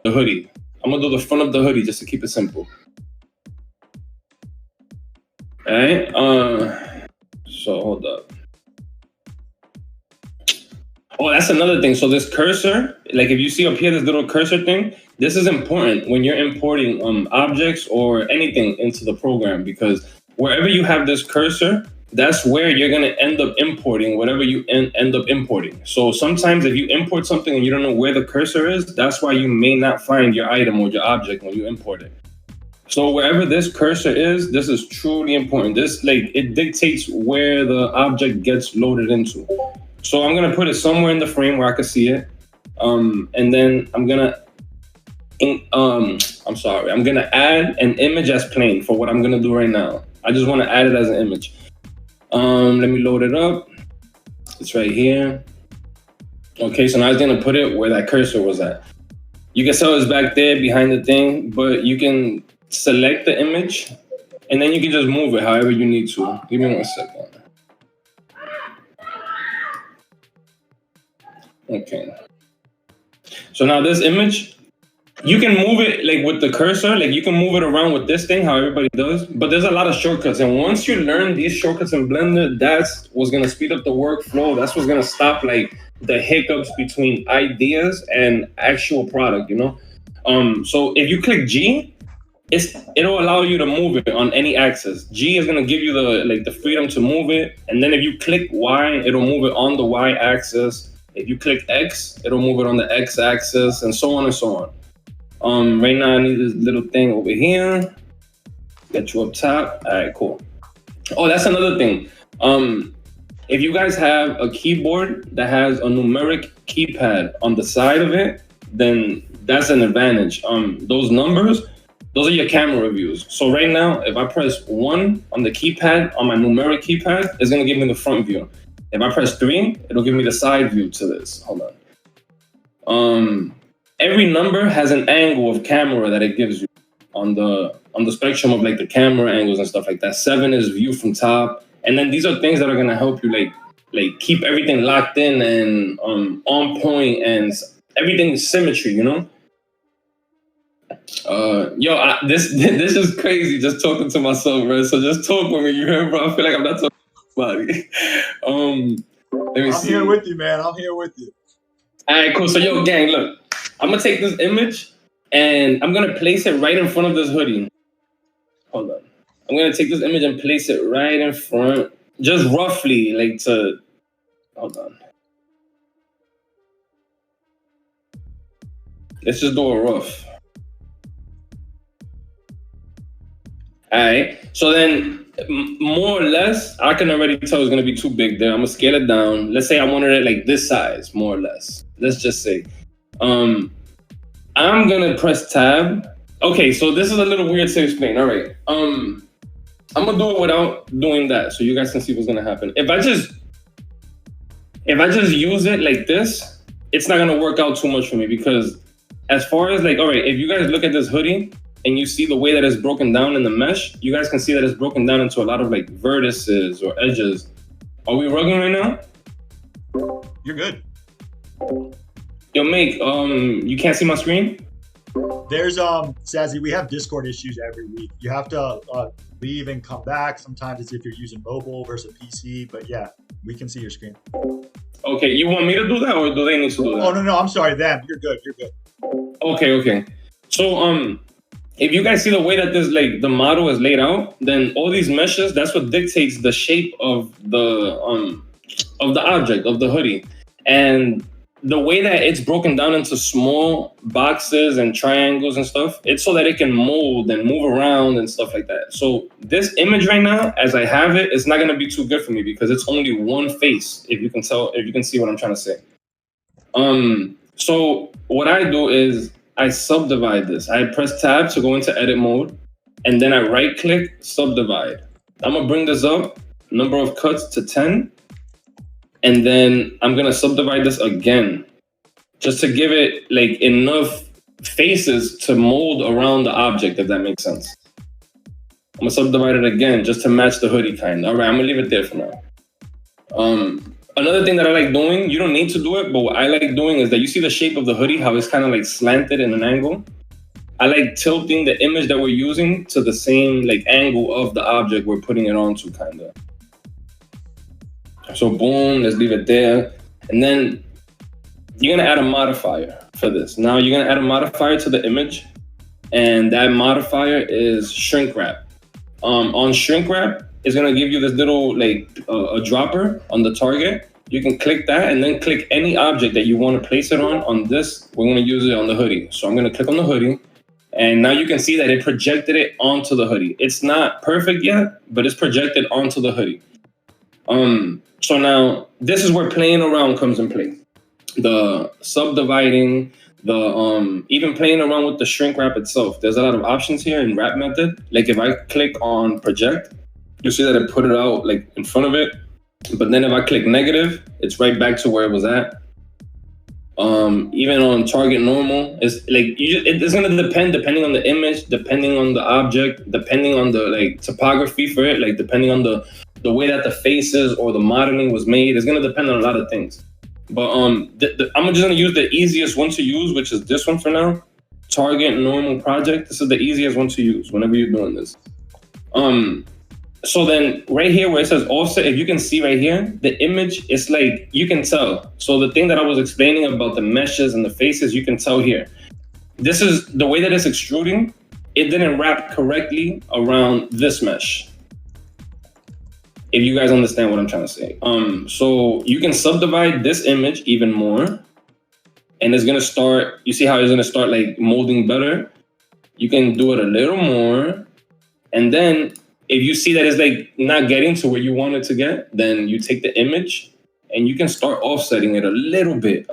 the hoodie. I'm gonna do the front of the hoodie just to keep it simple. All right. So hold up. Oh, that's another thing. So this cursor, like if you see up here, this little cursor thing, this is important when you're importing objects or anything into the program, because wherever you have this cursor, that's where you're going to end up importing whatever you end up importing. So sometimes if you import something and you don't know where the cursor is, that's why you may not find your item or your object when you import it. So wherever this cursor is, this is truly important. This, like, it dictates where the object gets loaded into. So I'm going to put it somewhere in the frame where I can see it. And then I'm going to, I'm going to add an image as plain for what I'm going to do right now. I just want to add it as an image. Let me load it up. It's right here. Okay, so now it's gonna put it where that cursor was at. You can tell it's back there behind the thing, but you can select the image and then you can just move it however you need to. Give me 1 second. Okay. So now this image, you can move it like with the cursor, like you can move it around with this thing, how everybody does, but there's a lot of shortcuts. And once you learn these shortcuts in Blender, that's what's gonna speed up the workflow. That's what's gonna stop like the hiccups between ideas and actual product, you know? So if you click G, it'll allow you to move it on any axis. G is gonna give you the freedom to move it. And then if you click Y, it'll move it on the Y axis. If you click X, it'll move it on the X axis, and so on and so on. Right now I need this little thing over here. Get you up top. All right, cool. Oh, that's another thing. If you guys have a keyboard that has a numeric keypad on the side of it, then that's an advantage. Those numbers, those are your camera views. So right now, if I press 1 on the keypad, on my numeric keypad, it's gonna give me the front view. If I press 3, it'll give me the side view to this. Hold on. Every number has an angle of camera that it gives you on the spectrum of like the camera angles and stuff like that. 7 is view from top. And then these are things that are gonna help you like keep everything locked in and on point and everything is symmetry, you know? This is crazy just talking to myself, bro. So just talk with me, you hear, bro? I feel like I'm not talking to somebody. Let me see. I'm here with you, man. I'm here with you. All right, cool. So yo, gang, look. I'm gonna take this image and I'm gonna place it right in front of this hoodie. Hold on. I'm gonna take this image and place it right in front, just roughly, like to, hold on. Let's just do a rough. All right, so then more or less, I can already tell it's gonna be too big there. I'm gonna scale it down. Let's say I wanted it like this size, more or less. Let's just say. I'm gonna press tab. Okay, so this is a little weird to explain. All right. I'm gonna do it without doing that so you guys can see what's gonna happen. If I just use it like this, it's not gonna work out too much for me, because as far as like, all right, if you guys look at this hoodie and you see the way that it's broken down in the mesh, you guys can see that it's broken down into a lot of like vertices or edges. Are we rugging right now? You're good. Yo, Make, you can't see my screen? There's Sazzy, we have Discord issues every week. You have to leave and come back. Sometimes it's if you're using mobile versus PC, but yeah, we can see your screen. Okay, you want me to do that or do they need to do that? Oh no, I'm sorry, them. You're good. Okay. So if you guys see the way that this like the model is laid out, then all these meshes, that's what dictates the shape of the object, of the hoodie. And the way that it's broken down into small boxes and triangles and stuff, it's so that it can mold and move around and stuff like that. So this image right now, as I have it, it's not gonna be too good for me because it's only one face, if you can see what I'm trying to say. So what I do is I subdivide this. I press tab to go into edit mode, and then I right click, subdivide. I'm gonna bring this up, number of cuts to 10. And then I'm gonna subdivide this again, just to give it like enough faces to mold around the object, if that makes sense. I'm gonna subdivide it again, just to match the hoodie kind. All right, I'm gonna leave it there for now. All Another thing that I like doing, you don't need to do it, but what I like doing is that you see the shape of the hoodie, how it's kind of like slanted in an angle. I like tilting the image that we're using to the same like angle of the object we're putting it onto, kind of. So boom, let's leave it there. And then you're gonna add a modifier for this. Now you're gonna add a modifier to the image, and that modifier is shrink wrap. On shrink wrap, it's gonna give you this little like a dropper on the target. You can click that and then click any object that you want to place it on this. We're gonna use it on the hoodie. So I'm gonna click on the hoodie, and now you can see that it projected it onto the hoodie. It's not perfect yet, but it's projected onto the hoodie. So now this is where playing around comes in play. The subdividing, the even playing around with the shrink wrap itself. There's a lot of options here in wrap method. Like if I click on project, you see that it put it out like in front of it. But then if I click negative, it's right back to where it was at. Even on target normal, it's like it's gonna depending on the image, depending on the object, depending on the like topography for it, like depending on the way that the faces or the modeling was made. It's gonna depend on a lot of things. But I'm just gonna use the easiest one to use, which is this one for now. Target normal project. This is the easiest one to use whenever you're doing this. So then right here where it says offset, if you can see right here, the image is like, you can tell. So the thing that I was explaining about the meshes and the faces, you can tell here. This is the way that it's extruding. It didn't wrap correctly around this mesh. If you guys understand what I'm trying to say. So you can subdivide this image even more, and it's gonna start, you see how it's gonna start like molding better? You can do it a little more, and then if you see that it's like not getting to where you want it to get, then you take the image and you can start offsetting it a little bit,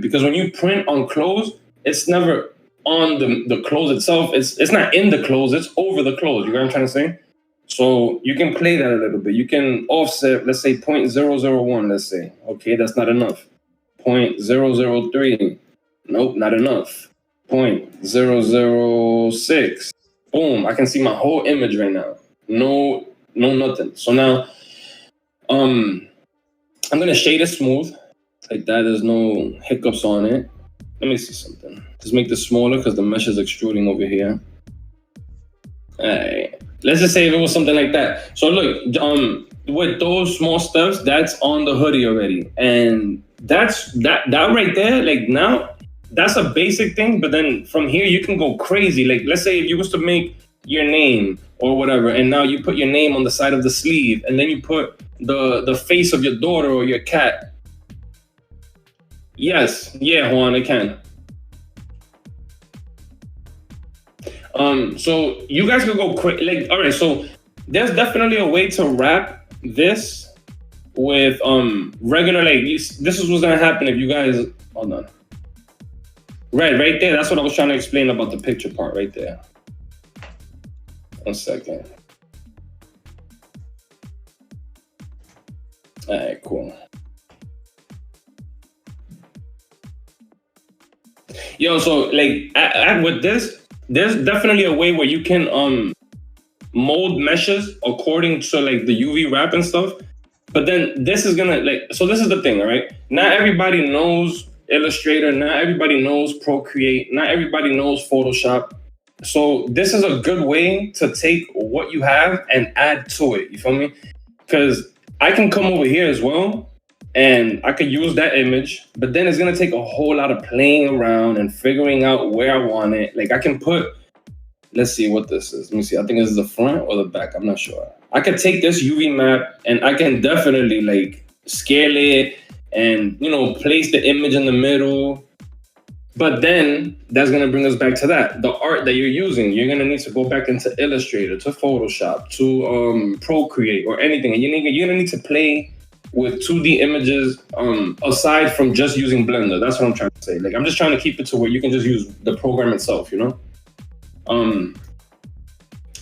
because when you print on clothes, it's never on the clothes itself. It's not in the clothes, it's over the clothes. You know what I'm trying to say? So you can play that a little bit. You can offset, let's say 0.001, let's say. Okay, that's not enough. 0.003, nope, not enough. 0.006, boom, I can see my whole image right now. No nothing. So now, I'm gonna shade it smooth, like that. There's no hiccups on it. Let me see something. Just make this smaller because the mesh is extruding over here. All right. Let's just say if it was something like that. So look, with those small steps, that's on the hoodie already, and that's that right there. Like now, that's a basic thing. But then from here, you can go crazy. Like let's say if you was to make your name or whatever, and now you put your name on the side of the sleeve, and then you put the face of your daughter or your cat. Yes, yeah, Juan, I can. So you guys can go quick. Like, all right, so there's definitely a way to wrap this with regular, like this is what's gonna happen if you guys hold on. Right there. That's what I was trying to explain about the picture part right there. 1 second. All right, cool. Yo, so like with this, there's definitely a way where you can mold meshes according to like the UV wrap and stuff. But then this is gonna like, so this is the thing, all right? Not everybody knows Illustrator, not everybody knows Procreate, not everybody knows Photoshop. So this is a good way to take what you have and add to it, you feel me? Because I can come over here as well and I could use that image, but then it's gonna take a whole lot of playing around and figuring out where I want it. Like I can put, let's see what this is. Let me see, I think this is the front or the back, I'm not sure. I could take this UV map and I can definitely like scale it and, you know, place the image in the middle. But then that's gonna bring us back to that. The art that you're using, you're gonna need to go back into Illustrator, to Photoshop, to Procreate or anything. And you're gonna need to play with 2D images aside from just using Blender. That's what I'm trying to say. Like I'm just trying to keep it to where you can just use the program itself, you know?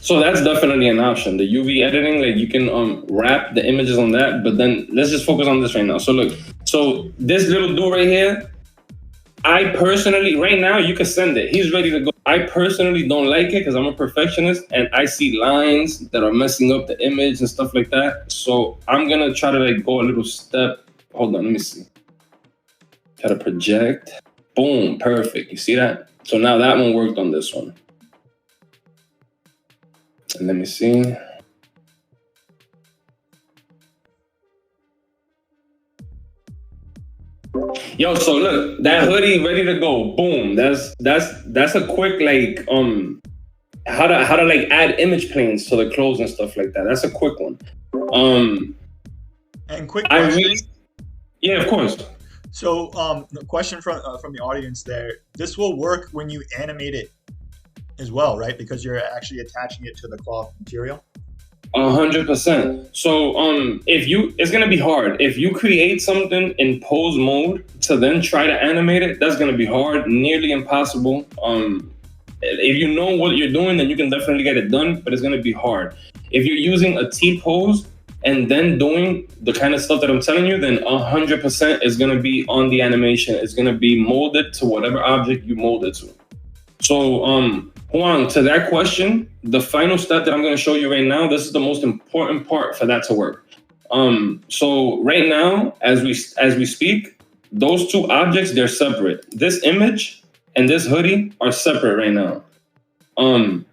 So that's definitely an option. The UV editing, like you can wrap the images on that, but then let's just focus on this right now. So look, so this little dude right here, I personally, right now, you can send it. He's ready to go. I personally don't like it because I'm a perfectionist and I see lines that are messing up the image and stuff like that. So I'm gonna try to like go a little step hold on, let me see. Try to project. Boom, perfect. You see that? So now that one worked on this one. And let me see. Yo, so look, that hoodie ready to go. Boom. That's a quick like how to like add image planes to the clothes and stuff like that. That's a quick one. And quick question. Yeah, of course. So the question from the audience there, this will work when you animate it as well, right? Because you're actually attaching it to the cloth material. 100%. So it's gonna be hard. If you create something in pose mode to then try to animate it, that's gonna be hard, nearly impossible. If you know what you're doing, then you can definitely get it done, but it's gonna be hard. If you're using a T pose and then doing the kind of stuff that I'm telling you, then 100% is gonna be on the animation. It's gonna be molded to whatever object you mold it to. So Juan, to that question, the final step that I'm going to show you right now, this is the most important part for that to work. So right now, as we speak, those two objects, they're separate. This image and this hoodie are separate right now.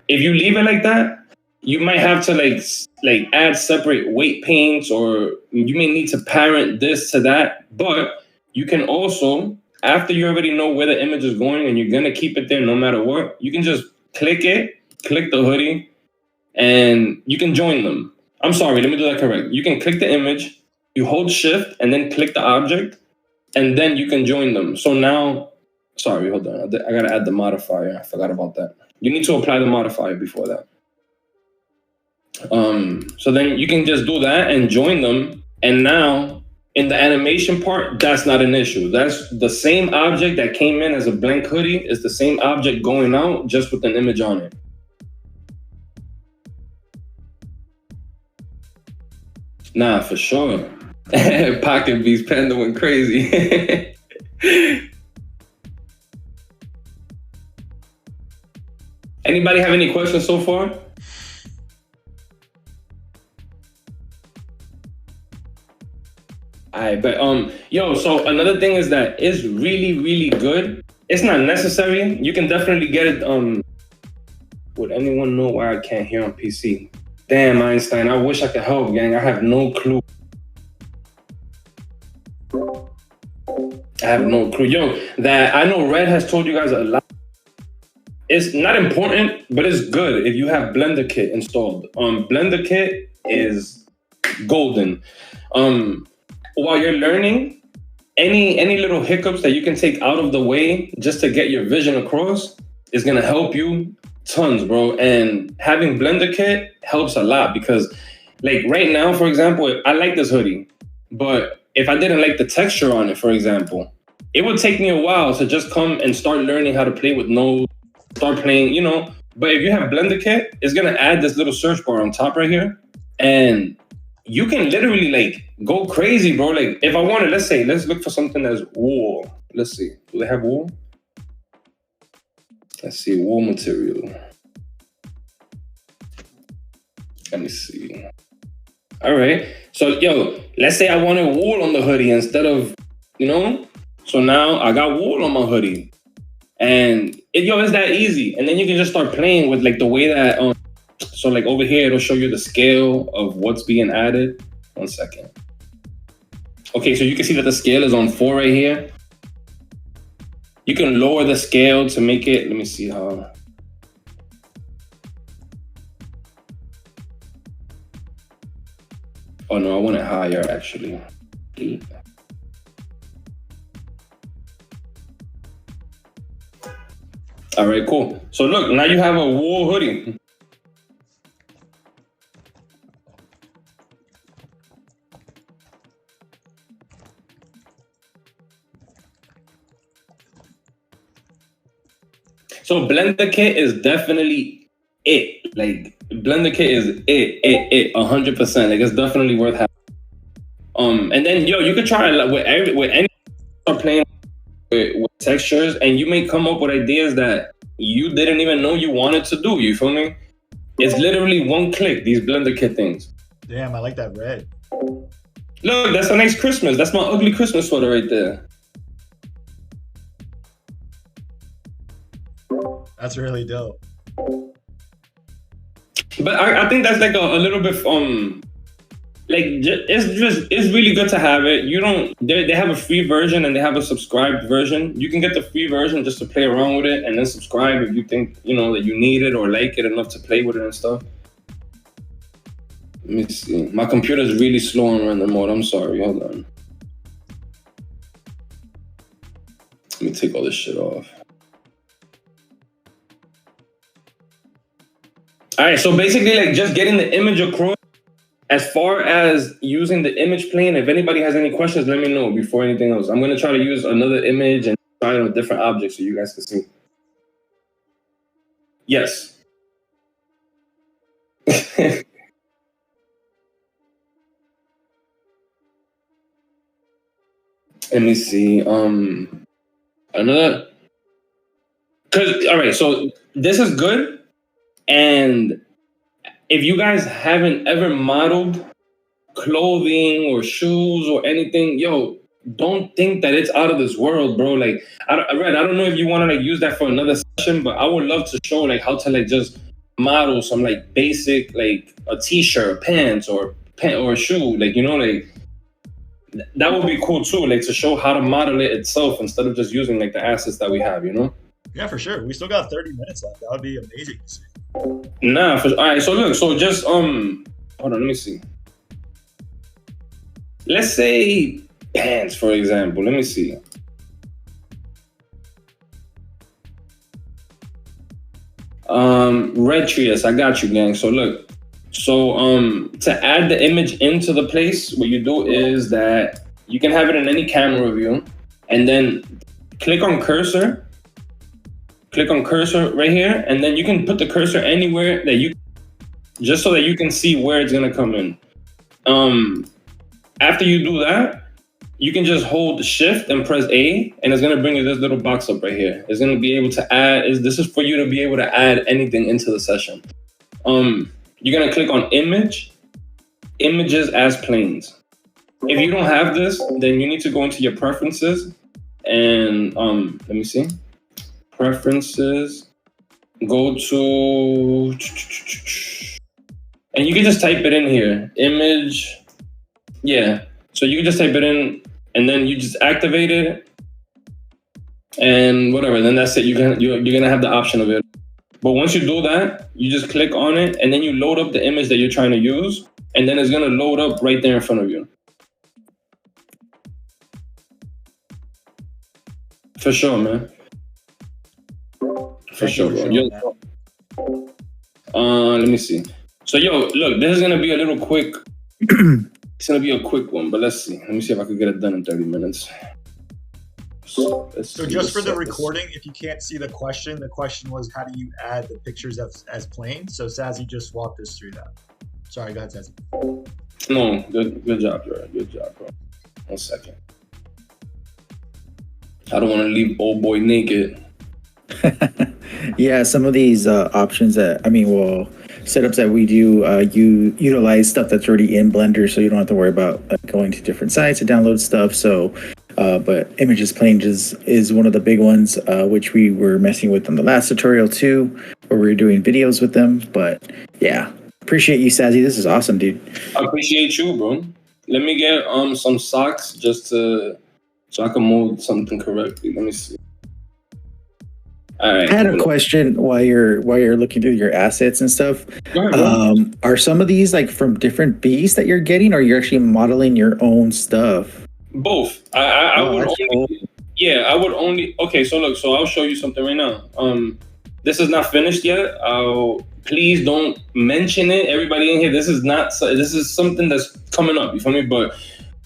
If you leave it like that, you might have to like add separate weight paints, or you may need to parent this to that. But you can also, after you already know where the image is going and you're going to keep it there no matter what, you can just click the hoodie, and you can join them. I'm sorry, let me do that correct. You can click the image, you hold shift, and then click the object, and then you can join them. So now, sorry, hold on. I got to add the modifier. I forgot about that. You need to apply the modifier before that. So then you can just do that and join them. And now in the animation part, that's not an issue. That's the same object that came in as a blank hoodie is the same object going out, just with an image on it. Nah, for sure. Pocket Beast Panda went crazy. Anybody have any questions so far? But yo, so another thing is that it's really, really good. It's not necessary. You can definitely get it. Would anyone know why I can't hear on PC? Damn, Einstein, I wish I could help, gang. I have no clue. I have no clue. Yo, that I know Red has told you guys a lot. It's not important, but it's good if you have Blender Kit installed. Blender Kit is golden. While you're learning, any little hiccups that you can take out of the way just to get your vision across is gonna help you tons, bro. And having Blender Kit helps a lot because, like right now, for example, I like this hoodie, but if I didn't like the texture on it, for example, it would take me a while to just come and start learning how to play with nodes, start playing, you know. But if you have Blender Kit, it's gonna add this little search bar on top right here, and you can literally like go crazy, bro. Like if I wanted, let's look for something that's wool. Let's see, do they have wool? Let's see, wool material. Let me see. All right, so yo, let's say I wanted wool on the hoodie instead of, you know, so now I got wool on my hoodie. And it's that easy. And then you can just start playing with like the way that, so like over here, it'll show you the scale of what's being added. 1 second. Okay, so you can see that the scale is on 4 right here. You can lower the scale to make it, let me see how. Oh no, I want it higher actually. 8. All right, cool. So look, now you have a wool hoodie. So Blender Kit is definitely it. Like Blender Kit is it 100%. Like it's definitely worth having. And then yo, you could try it with any start playing with textures, and you may come up with ideas that you didn't even know you wanted to do. You feel me? It's literally one click, these Blender Kit things. Damn, I like that red. Look, that's a nice Christmas. That's my ugly Christmas sweater right there. That's really dope. But I think that's like a little bit like it's really good to have it. You don't they have a free version and they have a subscribed version. You can get the free version just to play around with it and then subscribe if you think that you need it or like it enough to play with it and stuff. Let me see. My computer is really slow on random mode. I'm sorry. Hold on. Let me take all this shit off. All right, so basically, like, just getting the image across. As far as using the image plane, if anybody has any questions, let me know before anything else. I'm gonna try to use another image and try it on different objects so you guys can see. Yes. Let me see. Another. All right, so this is good. And if you guys haven't ever modeled clothing or shoes or anything, don't think that it's out of this world, bro. Like, I don't know if you want to like use that for another session, but I would love to show like how to like just model some like basic like a t-shirt, pants, or a shoe, like like that would be cool too, like to show how to model it itself instead of just using like the assets that we have, Yeah, for sure. We still got 30 minutes left. That would be amazing to see. Nah, all right. So look, so just hold on, let me see. Let's say pants, for example. Let me see. Red Trias, I got you, gang. So look, to add the image into the place, what you do is that you can have it in any camera view, and then click on cursor. Click on cursor right here, and then you can put the cursor anywhere that just so that you can see where it's gonna come in. After you do that, you can just hold shift and press A, and it's gonna bring you this little box up right here. It's gonna be able to add, this is for you to be able to add anything into the session. You're gonna click on images as planes. If you don't have this, then you need to go into your preferences and let me see. Preferences, go to, and you can just type it in here, image. Yeah, so you can just type it in and then you just activate it and whatever, then that's it. You're gonna have the option of it. But once you do that, you just click on it and then you load up the image that you're trying to use, and then it's gonna load up right there in front of you. For sure, man. For sure, bro. Let me see. So, look, this is gonna be a little quick. It's gonna be a quick one, but let's see. Let me see if I can get it done in 30 minutes. So just for the recording, if you can't see the question was, how do you add the pictures as planes? So Sazzy just walked us through that. Sorry, go ahead, Sazzy. No, good job, bro. Good job, bro. 1 second. I don't want to leave old boy naked. Yeah, some of these options setups that we do, you utilize stuff that's already in Blender, so you don't have to worry about going to different sites to download stuff. So, but images planes is one of the big ones, which we were messing with on the last tutorial too, where we were doing videos with them. But yeah, appreciate you, Sazzy. This is awesome, dude. I appreciate you, bro. Let me get some socks so I can mold something correctly. Let me see. All right, I had a question while you're looking through your assets and stuff. Ahead, are some of these like from different beasts that you're getting, or you're actually modeling your own stuff? Both. I would only. Cool. Yeah, I would only. Okay, so look. So I'll show you something right now. This is not finished yet. Please don't mention it. Everybody in here. This is something that's coming up. You feel me? But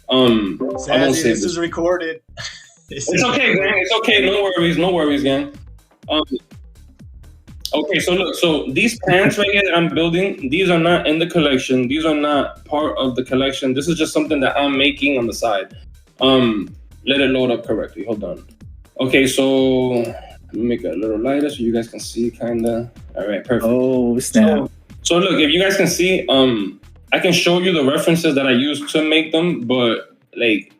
Sazzy, I won't say this is recorded. It's okay, gang. It's okay. No worries, gang. Okay, so look, so these pants right here that I'm building, these are not in the collection. These are not part of the collection. This is just something that I'm making on the side. Let it load up correctly. Hold on. Okay, so let me make it a little lighter so you guys can see, kinda. All right, perfect. Oh, snap. So look, if you guys can see, I can show you the references that I use to make them, but like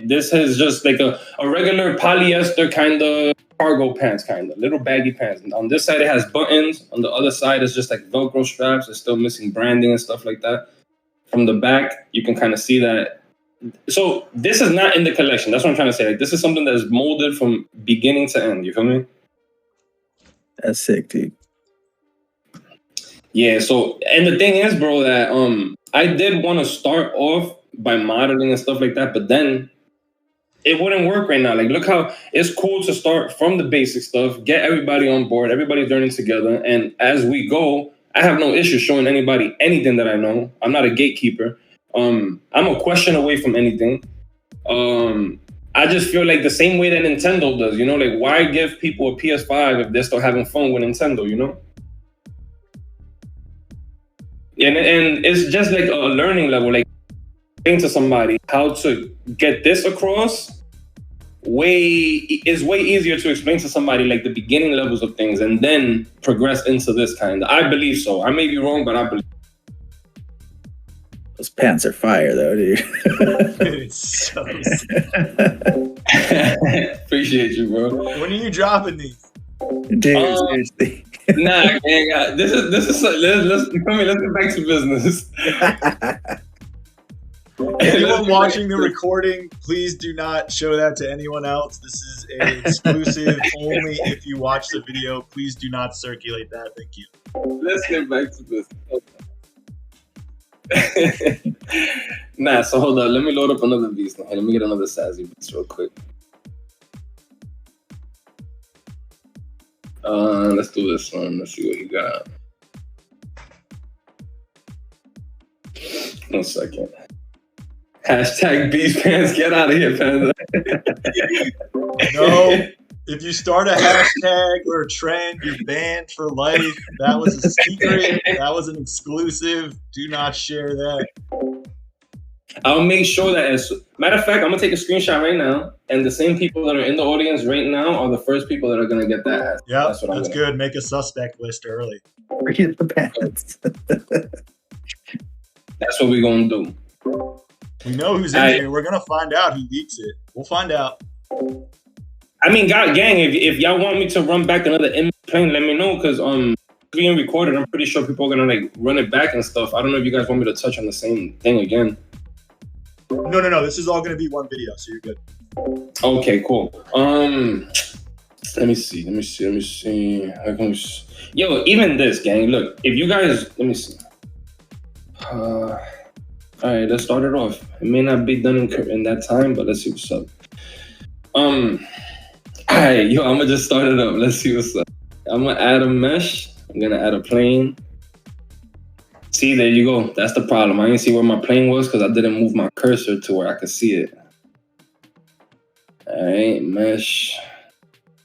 this is just like a regular polyester kind of cargo pants, kind of little baggy pants. And on this side, it has buttons. On the other side, it's just like Velcro straps. It's still missing branding and stuff like that. From the back, you can kind of see that. So this is not in the collection. That's what I'm trying to say. Like, this is something that is molded from beginning to end. You feel me? That's sick, dude. Yeah. So, and the thing is, bro, that I did want to start off by modeling and stuff like that, but then it wouldn't work right now. Like, look how it's cool to start from the basic stuff, get everybody on board, everybody's learning together, and as we go, I have no issue showing anybody anything that I know. I'm not a gatekeeper. I'm a question away from anything. I just feel like the same way that Nintendo does, you know, like why give people a PS5 if they're still having fun with Nintendo, you know? And it's just like a learning level, like saying to somebody how to get this across is way easier to explain to somebody like the beginning levels of things and then progress into this kind. I believe so. I may be wrong, but I believe. Those pants are fire, though, dude. It's so Appreciate you, bro. When are you dropping these? Dude, seriously. Nah, man, this is let's get back to business. Anyone watching the recording, please do not show that to anyone else. This is an exclusive only if you watch the video. Please do not circulate that. Thank you. Let's get back to business. Nah, so hold on. Let me load up another beast. Hey, let me get another Sazzy beast real quick. Let's do this one. Let's see what you got. 1 second. Hashtag beast pants. Get out of here, Panda. No. If you start a hashtag or a trend, you're banned for life. That was a secret. That was an exclusive. Do not share that. I'll make sure that matter of fact, I'm gonna take a screenshot right now, and the same people that are in the audience right now are the first people that are gonna get that. Yeah, that's good. Make a suspect list early. Forget the pants. That's what we're gonna do. We know who's in here. We're gonna find out who leaks it. We'll find out. I mean, God, gang, if y'all want me to run back another image plane, let me know, because being recorded, I'm pretty sure people are gonna like run it back and stuff. I don't know if you guys want me to touch on the same thing again. No. This is all gonna be one video, so you're good. Okay, cool. Let me see. Yo, even this, gang. Look, if you guys, let me see. All right, let's start it off. It may not be done in that time, but let's see what's up. All right, yo, I'm gonna just start it up. Let's see what's up. I'm gonna add a mesh. I'm gonna add a plane. See, there you go. That's the problem. I didn't see where my plane was because I didn't move my cursor to where I could see it. All right, mesh,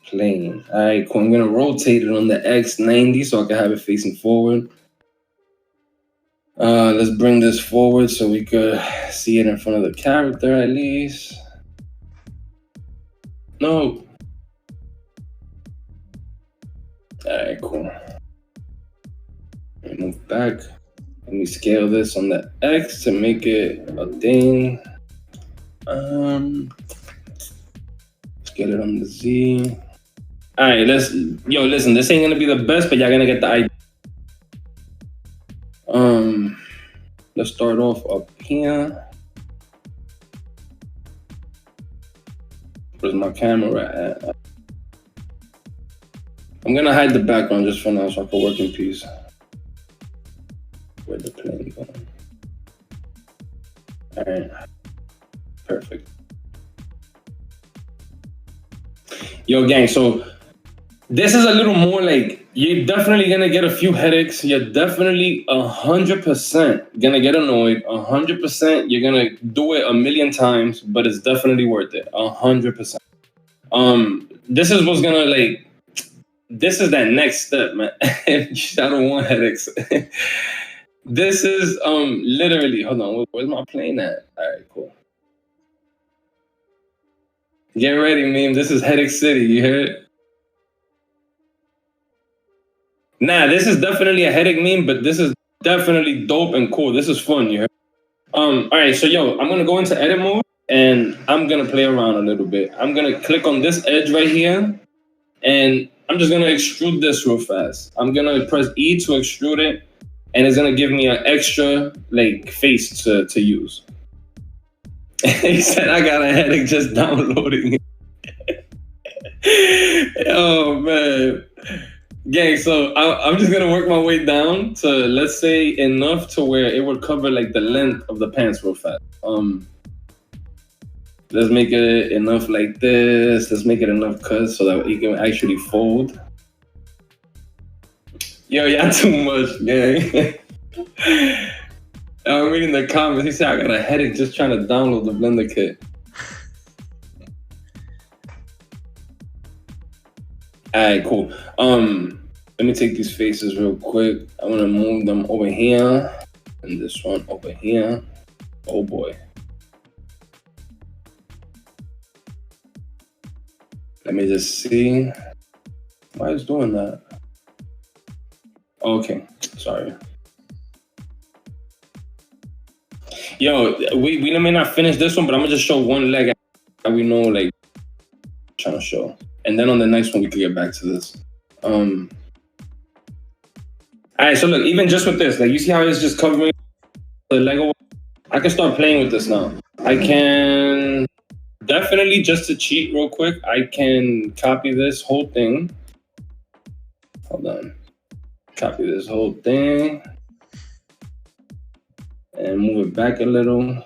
plane. All right, cool. I'm gonna rotate it on the X90 so I can have it facing forward. Let's bring this forward so we could see it in front of the character at least. No. All right, cool. Let me move back. Let me scale this on the X to make it a thing. Let's get it on the Z. All right, listen, this ain't gonna be the best, but y'all gonna get the idea. Let's start off up here. Where's my camera at? I'm gonna hide the background just for now so I can work in peace. Where'd the plane go? All right, perfect. Yo, gang, so this is a little more like, you're definitely gonna get a few headaches. You're definitely 100% gonna get annoyed. 100% you're gonna do it a million times, but it's definitely worth it. 100%. This is what's gonna like. This is that next step, man. I don't want headaches. This is literally. Hold on, where's my plane at? All right, cool. Get ready, meme. This is Headache City. You hear it? Nah, this is definitely a headache meme, but this is definitely dope and cool. This is fun, you heard? All right, so yo, I'm gonna go into edit mode and I'm gonna play around a little bit. I'm gonna click on this edge right here, and I'm just gonna extrude this real fast. I'm gonna press E to extrude it, and it's gonna give me an extra like face to use. He said I got a headache just downloading it. Oh man. Gang, so I'm just gonna work my way down to, let's say, enough to where it would cover like the length of the pants real fast. Let's make it enough like this. Let's make it enough cut so that you can actually fold. Yo, y'all too much, gang. I'm reading the comments. He said I got a headache just trying to download the Blender kit. Alright, cool. Let me take these faces real quick. I want to move them over here and this one over here. Oh boy. Let me just see. Why is doing that? Okay, sorry. Yo, we may not finish this one, but I'm gonna just show one leg that we know, like, trying to show. And then on the next one, we can get back to this. All right, so look, even just with this, like, you see how it's just covering the Lego? I can start playing with this now. I can definitely, just to cheat real quick, I can copy this whole thing. Hold on. Copy this whole thing. And move it back a little.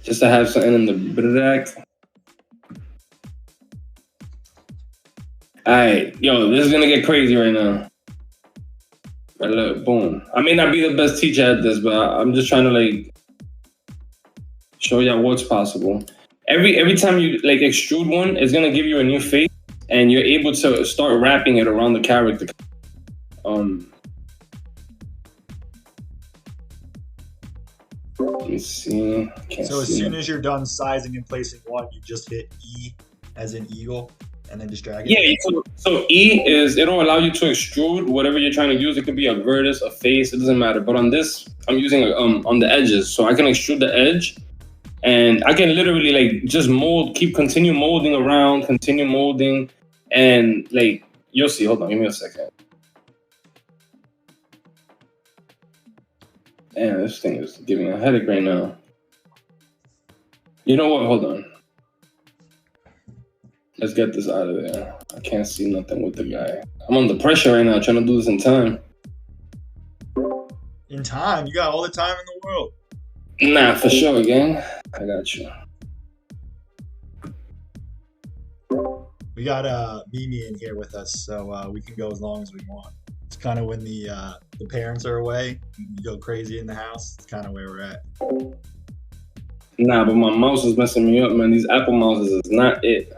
Just to have something in the back. Alright, yo, this is gonna get crazy right now. Right, look, boom. I may not be the best teacher at this, but I'm just trying to like show y'all what's possible. Every time you like extrude one, it's gonna give you a new face, and you're able to start wrapping it around the character. Let me see. So as soon as you're done sizing and placing one, you just hit E as in eagle, and then just drag it. Yeah, so E is, it'll allow you to extrude whatever you're trying to use. It could be a vertex, a face, it doesn't matter. But on this, I'm using on the edges. So I can extrude the edge, and I can literally like just mold, continue molding around, continue molding, and like, you'll see. Hold on, give me a second. Man, this thing is giving me a headache right now. You know what? Hold on. Let's get this out of there. I can't see nothing with the guy. I'm under pressure right now, trying to do this in time. In time? You got all the time in the world. Nah, for sure, gang. I got you. We got Mimi in here with us, so we can go as long as we want. It's kind of when the parents are away, you go crazy in the house. It's kind of where we're at. Nah, but my mouse is messing me up, man. These Apple mouses is not it.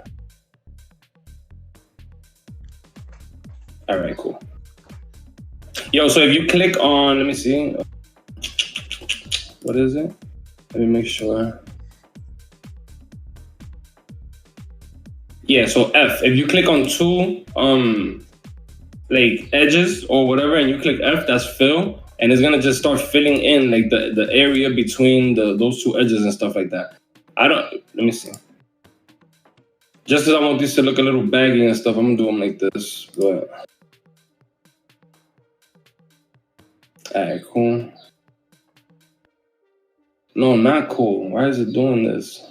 All right, cool. Yo, so if you click on, let me see. What is it? Let me make sure. Yeah, so F. If you click on two like edges or whatever, and you click F, that's fill, and it's gonna just start filling in like the area between those two edges and stuff like that. Let me see. Just because I want these to look a little baggy and stuff, I'm gonna do them like this. But alright, cool. No, not cool. Why is it doing this?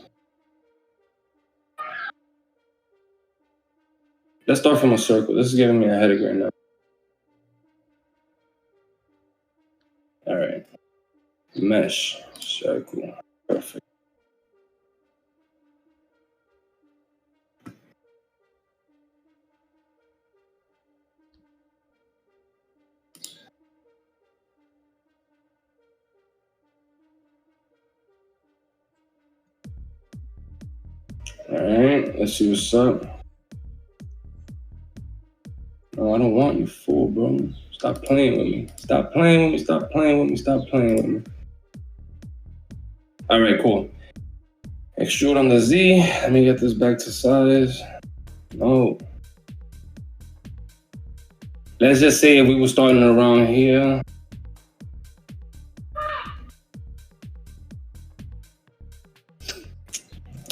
Let's start from a circle. This is giving me a headache right now. All right. Mesh. Circle. Perfect. All right. Let's see what's up. No, I don't want you, fool, bro. Stop playing with me. Stop playing with me. Stop playing with me. Stop playing with me. All right, cool. Extrude on the Z. Let me get this back to size. No. Let's just say if we were starting around here.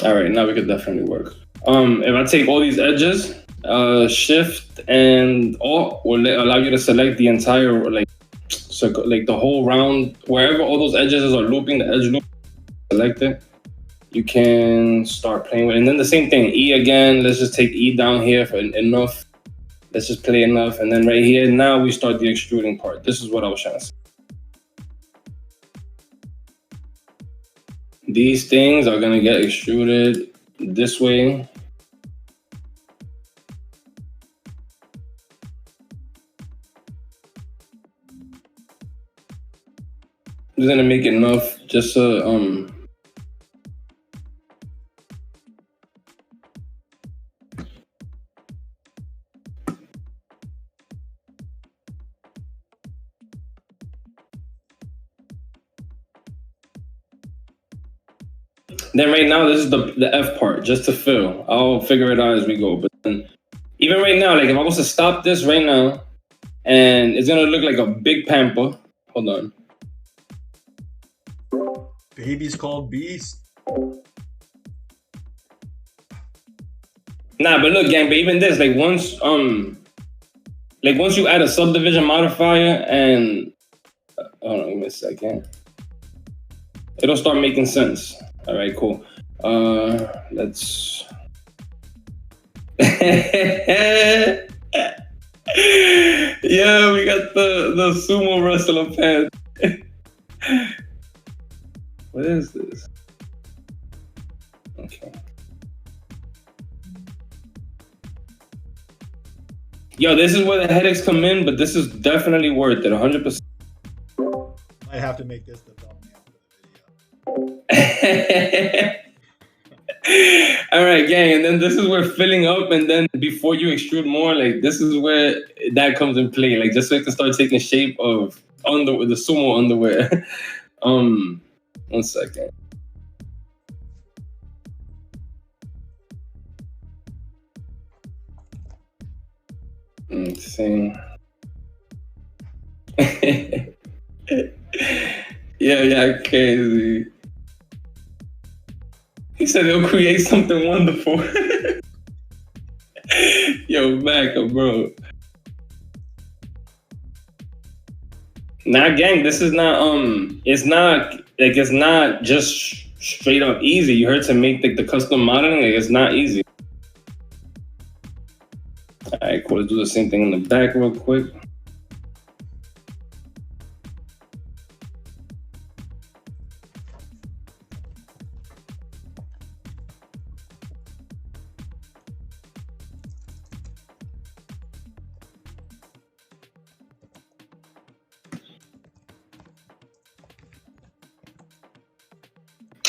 All right, now we could definitely work. If I take all these edges, shift and Alt will allow you to select the entire like circle, like the whole round, wherever all those edges are looping, the edge loop, select it. You can start playing with it. And then the same thing, E again, let's just take E down here for enough. Let's just play enough. And then right here, now we start the extruding part. This is what I was trying to say. These things are gonna get extruded this way. I'm just gonna make enough just so then right now, this is the F part, just to fill. I'll figure it out as we go. But then, even right now, like if I was to stop this right now, and it's gonna look like a big pamper. Hold on. Baby's called Beast. Nah, but look, gang, but even this, like once you add a subdivision modifier and hold on, give me a second. It'll start making sense. All right, cool. Let's yeah, we got the sumo wrestler pants. What is this? Okay. Yo, this is where the headaches come in, but this is definitely worth it, 100%. Might have to make this the thumbnail for the video. All right, gang, and then this is where filling up, and then before you extrude more, like this is where that comes in play, like just so it can start taking shape of the sumo underwear. 1 second. Let's see. yeah, crazy. He said he'll create something wonderful. Yo, back up, bro. Nah, gang, this is not it's not just straight up easy. You heard to make the custom modeling, like it's not easy. All right, cool. Let's do the same thing in the back real quick.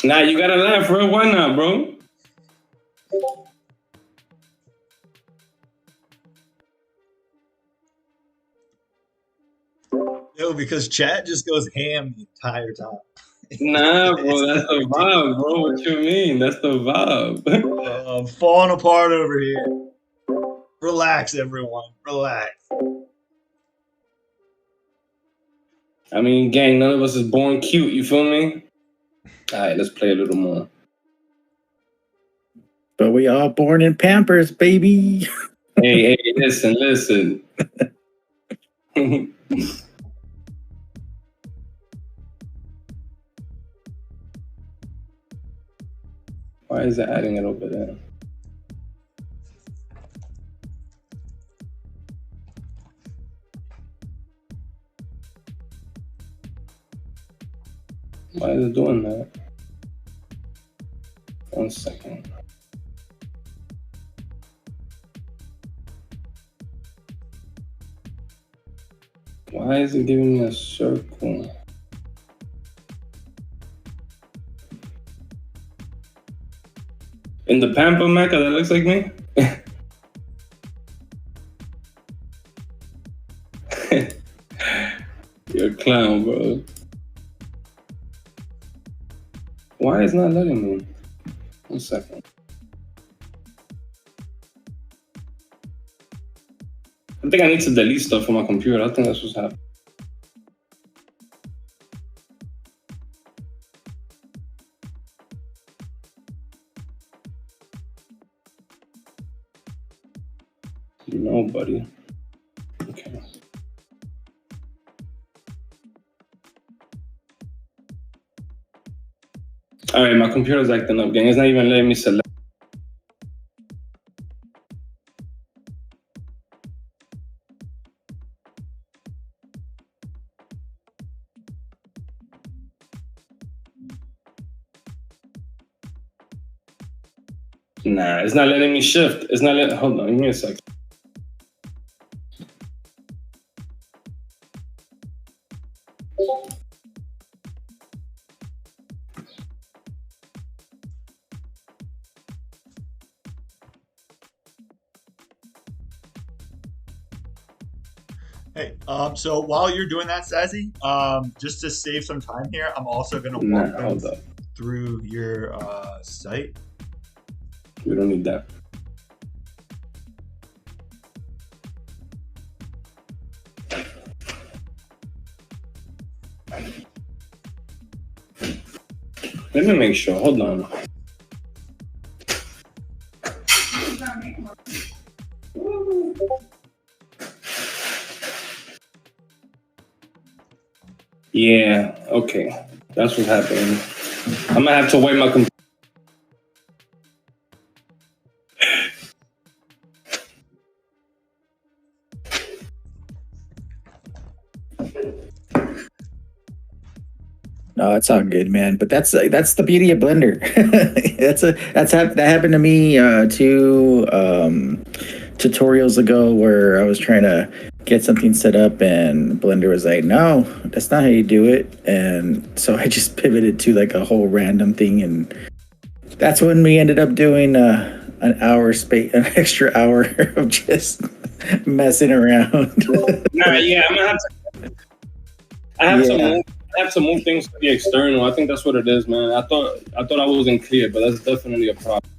Nah, you gotta laugh, bro. Why not, bro? Yo, because chat just goes ham the entire time. Nah, bro, that's the vibe, bro. What you mean? That's the vibe. I'm falling apart over here. Relax, everyone. Relax. I mean, gang, none of us is born cute, you feel me? All right, let's play a little more. But we all born in Pampers, baby. Hey, listen. Why is it adding it over there? Why is it doing that? 1 second. Why is it giving me a circle? In the Pampa Mecha, that looks like me? You're a clown, bro. Why is it not letting me? 1 second. I think I need to delete stuff from my computer. I think that's what's happening. No, buddy. Okay. All right, my computer's acting up, gang. It's not even letting me select. Nah, it's not letting me shift. It's not letting. Hold on, give me a second. Hey, so while you're doing that, Sazzy, just to save some time here, I'm also going to walk them Hold up. through your site. We don't need that. Let me make sure. Hold on. Yeah, okay. That's what's happening. I'm gonna have to wait my computer. No, it's all good, man. But that's the beauty of Blender. That happened to me two tutorials ago where I was trying to get something set up and Blender was like, "No, that's not how you do it." And so I just pivoted to like a whole random thing, and that's when we ended up doing an extra hour of just messing around. Nah, yeah, I'm gonna have to. I have to move things to the external. I think that's what it is, man. I thought I wasn't clear, but that's definitely a problem.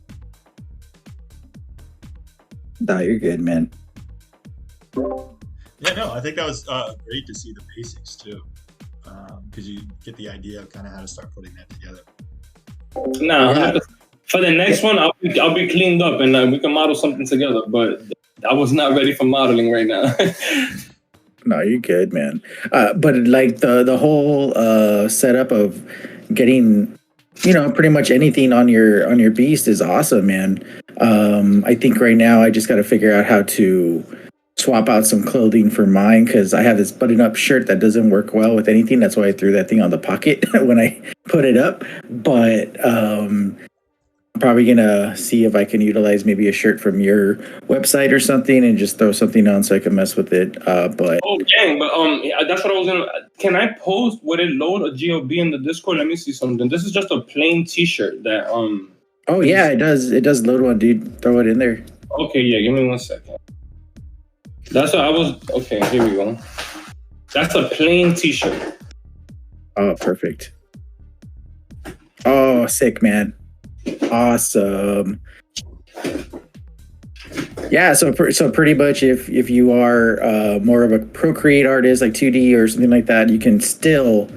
No, you're good, man. Yeah, no, I think that was great to see the basics too, because you get the idea of kind of how to start putting that together. Nah, Yeah. for the next one, I'll be cleaned up and we can model something together. But I was not ready for modeling right now. No, you're good, man. But like the whole setup of getting, pretty much anything on your beast is awesome, man. I think right now I just got to figure out how to swap out some clothing for mine because I have this button-up shirt that doesn't work well with anything. That's why I threw that thing on the pocket when I put it up. But I'm probably gonna see if I can utilize maybe a shirt from your website or something and just throw something on so I can mess with it. But Oh, dang! But that's what I was gonna. Can I post? Would it load a GOB in the Discord? Let me see something. This is just a plain T-shirt that Oh yeah, it does. It does load one, dude. Throw it in there. Okay, yeah. Give me 1 second. That's what I was. Okay, here we go. That's a plain T-shirt. Oh, perfect. Oh, sick, man. Awesome. Yeah, so pretty much if you are more of a Procreate artist like 2D or something like that, you can still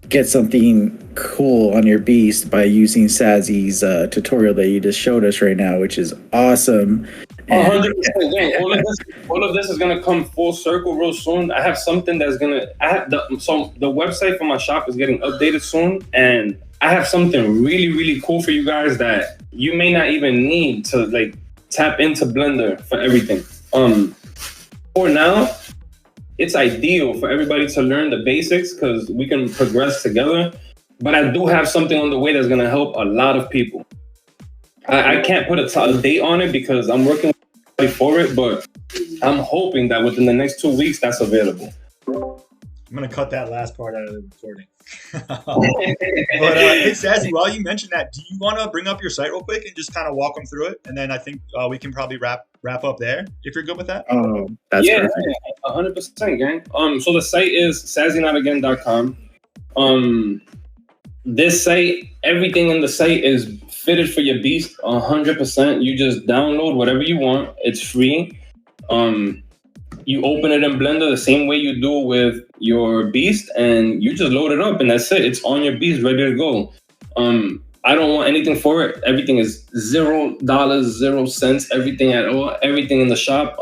get something cool on your beast by using Sazzy's tutorial that you just showed us right now, which is awesome. 100%. All of this is gonna come full circle real soon. I have something that's gonna. The website for my shop is getting updated soon, and I have something really, really cool for you guys that you may not even need to like tap into Blender for everything. For now, it's ideal for everybody to learn the basics because we can progress together. But I do have something on the way that's gonna help a lot of people. I can't put a date on it because I'm working with somebody for it, but I'm hoping that within the next 2 weeks that's available. I'm gonna cut that last part out of the recording. But hey, Sazzy, while you mentioned that, do you want to bring up your site real quick and just kind of walk them through it, and then I think we can probably wrap up there if you're good with that. Oh, that's perfect. 100%, gang. So the site is SazzyNotAgain.com. This site, everything in the site is fitted for your beast 100%. You just download whatever you want. It's free. You open it in Blender the same way you do with your beast, and you just load it up, and that's it. It's on your beast, ready to go. I don't want anything for it. Everything is $0, 0 cents, everything at all, everything in the shop.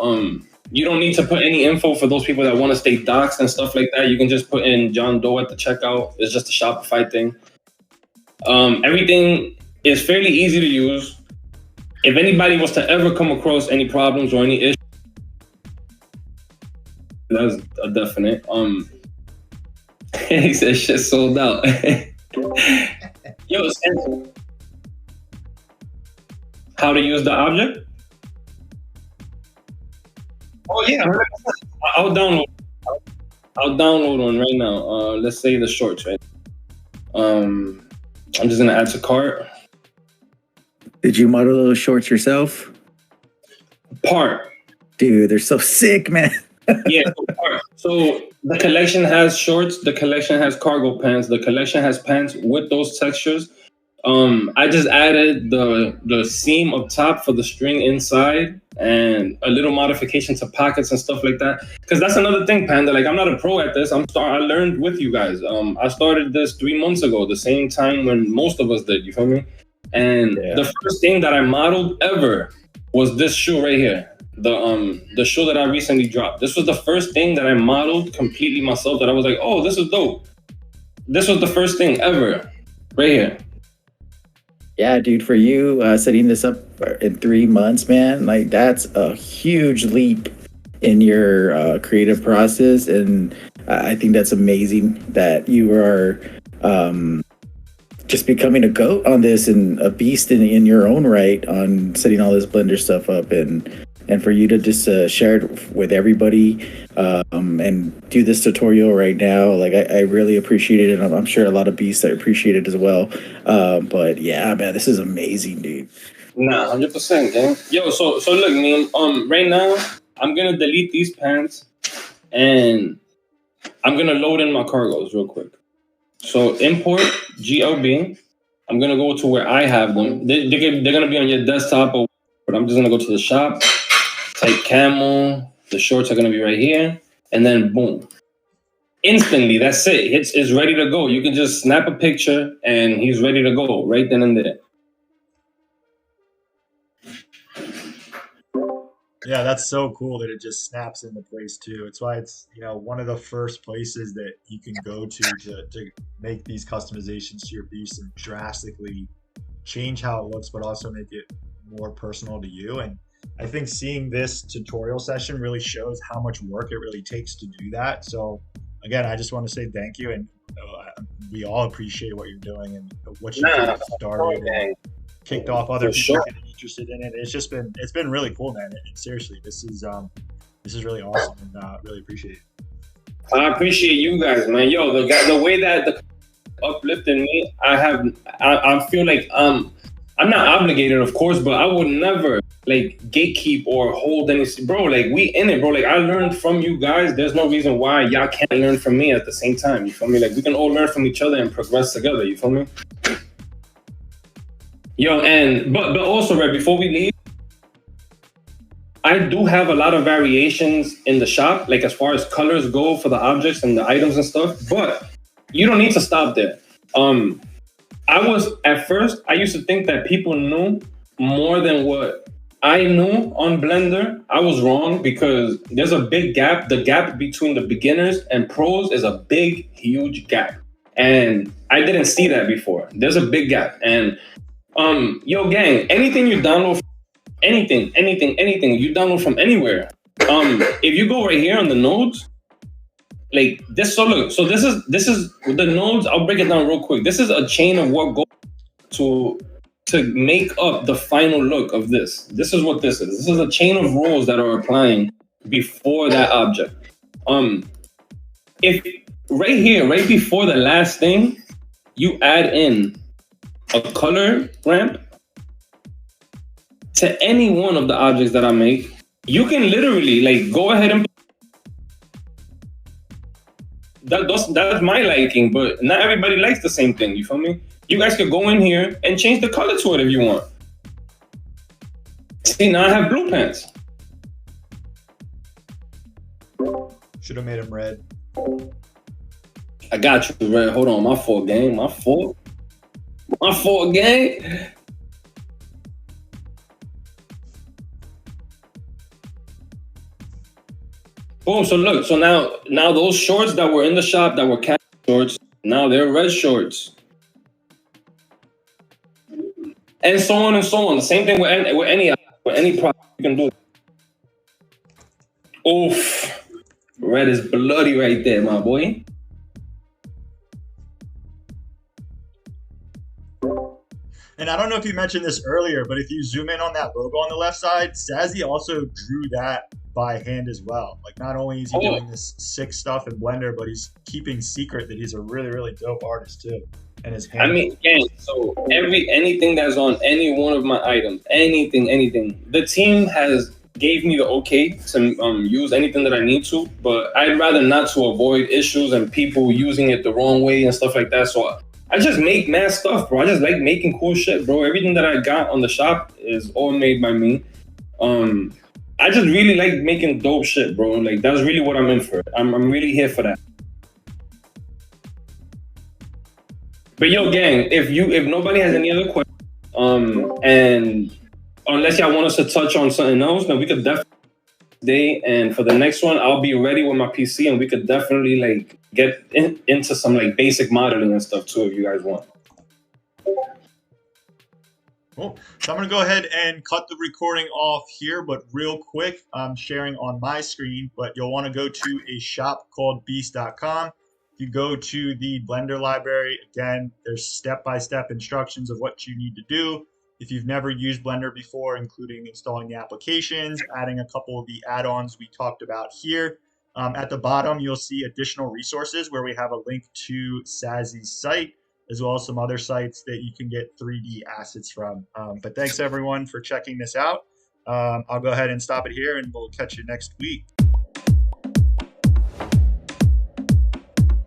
You don't need to put any info for those people that want to stay doxxed and stuff like that. You can just put in John Doe at the checkout. It's just a Shopify thing. Everything is fairly easy to use. If anybody was to ever come across any problems or any issues, that's a definite. He said shit sold out. Yo, how to use the object? Oh yeah, I'll download. I'll download one right now. Let's say the shorts, right? I'm just gonna add to cart. Did you model those shorts yourself? Part. Dude, they're so sick, man. Yeah, so the collection has shorts, the collection has cargo pants, the collection has pants with those textures. I just added the seam up top for the string inside and a little modification to pockets and stuff like that. Because that's another thing, Panda. Like, I'm not a pro at this. I learned with you guys. I started this 3 months ago, the same time when most of us did. You feel me? And the first thing that I modeled ever was this shoe right here. The shoe that I recently dropped. This was the first thing that I modeled completely myself that I was like, oh, this is dope. This was the first thing ever, right here. Yeah, dude, for you setting this up in 3 months, man, like that's a huge leap in your creative process. And I think that's amazing that you are just becoming a goat on this and a beast in your own right on setting all this Blender stuff up and for you to just share it with everybody and do this tutorial right now. Like, I really appreciate it. And I'm sure a lot of beasts that appreciate it as well. But yeah, man, this is amazing, dude. Nah, 100%, gang. Yo, so look, man, right now, I'm going to delete these pants and I'm going to load in my cargos real quick. So import GLB. I'm going to go to where I have them. They're going to be on your desktop, but I'm just going to go to the shop. Type camel, the shorts are gonna be right here, and then boom. Instantly, that's it. It's ready to go. You can just snap a picture and he's ready to go right then and there. Yeah, that's so cool that it just snaps into place too. It's why it's, one of the first places that you can go to make these customizations to your piece and drastically change how it looks, but also make it more personal to you. And I think seeing this tutorial session really shows how much work it really takes to do that. So again, I just want to say thank you, and we all appreciate what you're doing and what you started and kicked off other people getting interested in it. It's been really cool, man. And seriously, this is really awesome, and really appreciate it. I appreciate you guys, man. Yo, the way that the uplifted me, I feel like I'm not obligated, of course, but I would never like gatekeep or hold any, bro. Like, we in it, bro. Like, I learned from you guys. There's no reason why y'all can't learn from me at the same time. You feel me? Like, we can all learn from each other and progress together. You feel me? Yo, and but also, right before we leave, I do have a lot of variations in the shop, like as far as colors go for the objects and the items and stuff. But you don't need to stop there. At first, I used to think that people knew more than what I knew on Blender. I was wrong, because there's a big gap. The gap between the beginners and pros is a big, huge gap. And I didn't see that before. There's a big gap. And yo, gang, anything you download, anything you download from anywhere. If you go right here on the nodes, like this, so look, so this is the nodes. I'll break it down real quick. This is a chain of what goes to make up the final look of this. This is what this is. This is a chain of rules that are applying before that object. If right here, right before the last thing, you add in a color ramp to any one of the objects that I make, you can literally like go ahead and that's my liking, but not everybody likes the same thing. You feel me? You guys could go in here and change the color to it if you want. See, now I have blue pants. Should have made them red. I got you, red. Hold on, my fault, gang. My fault. My fault, gang. Boom. So look. So now those shorts that were in the shop that were cat shorts, now they're red shorts. And so on and so on. The same thing with any product you can do. Oof. Red is bloody right there, my boy. And I don't know if you mentioned this earlier, but if you zoom in on that logo on the left side, Sazzy also drew that by hand as well. Like, not only is he doing this sick stuff in Blender, but he's keeping secret that he's a really, really dope artist too. And his hand. I mean, gang, so anything that's on any one of my items, anything, the team has gave me the okay to use anything that I need to, but I'd rather not, to avoid issues and people using it the wrong way and stuff like that. So I just make mad stuff, bro. I just like making cool shit, bro. Everything that I got on the shop is all made by me. I just really like making dope shit, bro. Like, that's really what I'm in for. I'm really here for that. But yo, gang, if nobody has any other questions, and unless y'all want us to touch on something else, then we could definitely stay. And for the next one, I'll be ready with my PC, and we could definitely like get into some like basic modeling and stuff too, if you guys want. Cool. So I'm going to go ahead and cut the recording off here, but real quick, I'm sharing on my screen, but you'll want to go to a shop called beast.com. If you go to the Blender library, again, there's step-by-step instructions of what you need to do. If you've never used Blender before, including installing the applications, adding a couple of the add-ons we talked about here. At the bottom, you'll see additional resources where we have a link to Sazzy's site, as well as some other sites that you can get 3D assets from. But thanks, everyone, for checking this out. I'll go ahead and stop it here, and we'll catch you next week.